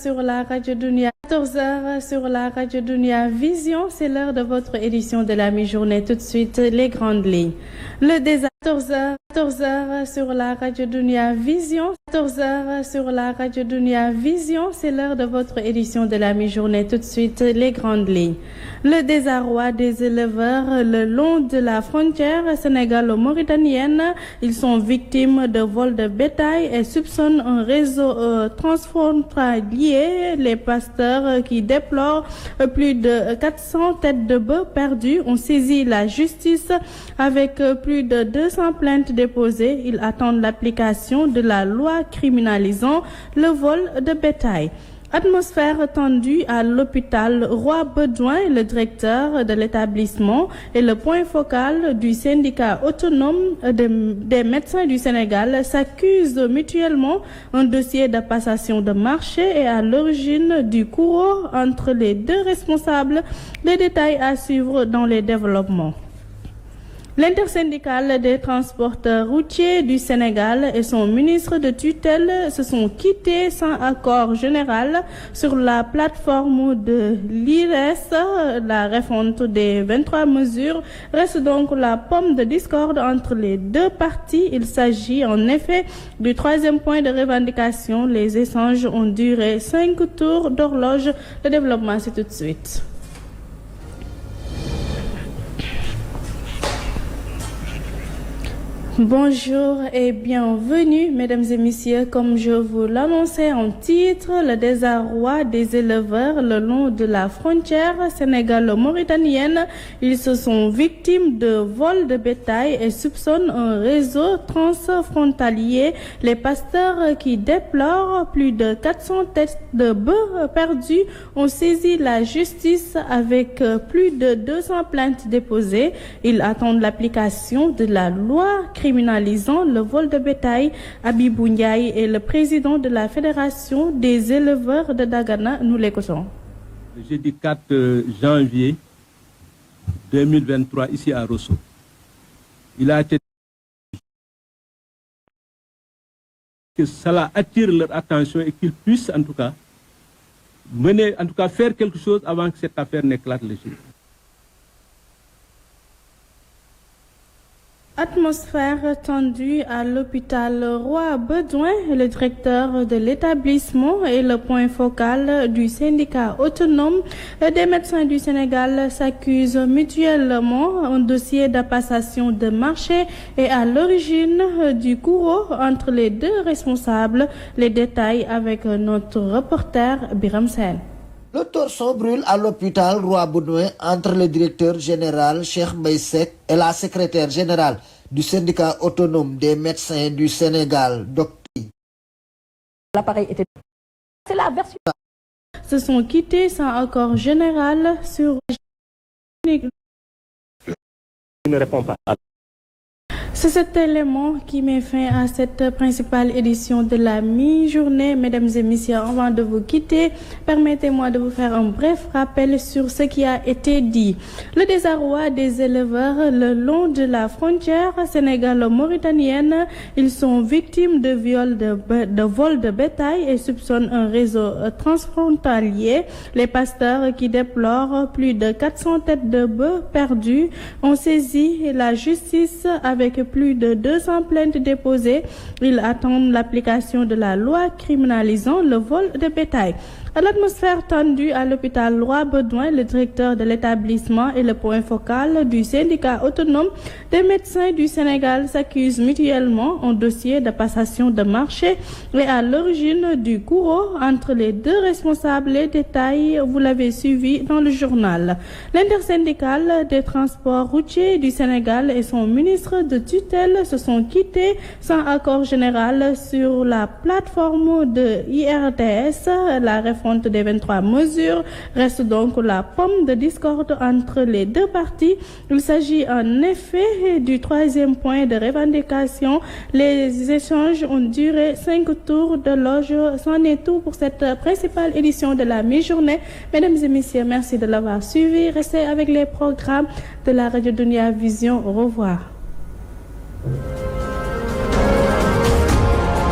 Sur la radio Dunia, 14h sur la radio Dunia Vision, c'est l'heure de votre édition de la mi-journée. Tout de suite, les grandes lignes. Le désastre, 14h sur la radio Dunia Vision, 14h sur la radio Dunia Vision, c'est l'heure de votre édition de la mi-journée. Tout de suite, les grandes lignes. Le désarroi des éleveurs le long de la frontière sénégalo-mauritanienne. Ils sont victimes de vols de bétail et soupçonnent un réseau transfrontalier. Les pasteurs qui déplorent plus de 400 têtes de bœufs perdues ont saisi la justice avec plus de 200 plaintes déposées. Ils attendent l'application de la loi criminalisant le vol de bétail. Atmosphère tendue à l'hôpital Roi Baudouin. Le directeur de l'établissement est le point focal du syndicat autonome des médecins du Sénégal s'accusent mutuellement. Un dossier de passation de marché est à l'origine du courroux entre les deux responsables. Les détails à suivre dans les développements. L'intersyndicale des transporteurs routiers du Sénégal et son ministre de tutelle se sont quittés sans accord général sur la plateforme de l'IRES. La refonte des 23 mesures reste donc la pomme de discorde entre les deux parties. Il s'agit en effet du troisième point de revendication. Les échanges ont duré 5 tours d'horloge. Le développement, c'est tout de suite. Bonjour et bienvenue, mesdames et messieurs. Comme je vous l'annonçais en titre, le désarroi des éleveurs le long de la frontière sénégalo-mauritanienne. Ils se sont victimes de vols de bétail et soupçonnent un réseau transfrontalier. Les pasteurs qui déplorent plus de 400 têtes de bœufs perdues ont saisi la justice avec plus de 200 plaintes déposées. Ils attendent l'application de la loi criminalisant le vol de bétail. Abibou Ndiaye est le président de la Fédération des éleveurs de Dagana. Nous l'écoutons. Le jeudi 4 janvier 2023, ici à Rosso, il a été que cela attire leur attention et qu'ils puissent en tout cas faire quelque chose avant que cette affaire n'éclate le jour. Atmosphère tendue à l'hôpital Roi Baudouin. Le directeur de l'établissement est le point focal du syndicat autonome des médecins du Sénégal s'accusent mutuellement. Un dossier de passation de marché est à l'origine du courroux entre les deux responsables. Les détails avec notre reporter Biram Sen. Le torchon brûle à l'hôpital Roi Baudouin entre le directeur général Cheikh Mbaye et la secrétaire générale du syndicat autonome des médecins du Sénégal, Dr. L'appareil était... C'est la version... Se sont quittés sans accord général sur... Il ne répond pas. C'est cet élément qui met fin à cette principale édition de la mi-journée. Mesdames et messieurs, avant de vous quitter, permettez-moi de vous faire un bref rappel sur ce qui a été dit. Le désarroi des éleveurs le long de la frontière sénégalo-mauritanienne. Ils sont victimes de vols de bétail et soupçonnent un réseau transfrontalier. Les pasteurs qui déplorent plus de 400 têtes de bœufs perdues ont saisi la justice avec plus de 200 plaintes déposées. Ils attendent l'application de la loi criminalisant le vol de bétail. À l'atmosphère tendue à l'hôpital Roi Baudouin, le directeur de l'établissement et le point focal du syndicat autonome des médecins du Sénégal s'accusent mutuellement. Un dossier de passation de marché est à l'origine du courroux entre les deux responsables. Les détails, vous l'avez suivi dans le journal. L'intersyndicale des transports routiers du Sénégal et son ministre de tutelle se sont quittés sans accord général sur la plateforme de IRDS. La refonte des 23 mesures reste donc la pomme de discorde entre les deux parties. Il s'agit en effet du troisième point de revendication. Les échanges ont duré 5 tours de loge. C'en est tout pour cette principale édition de la mi-journée. Mesdames et messieurs, merci de l'avoir suivi. Restez avec les programmes de la radio Dunia Vision. Au revoir.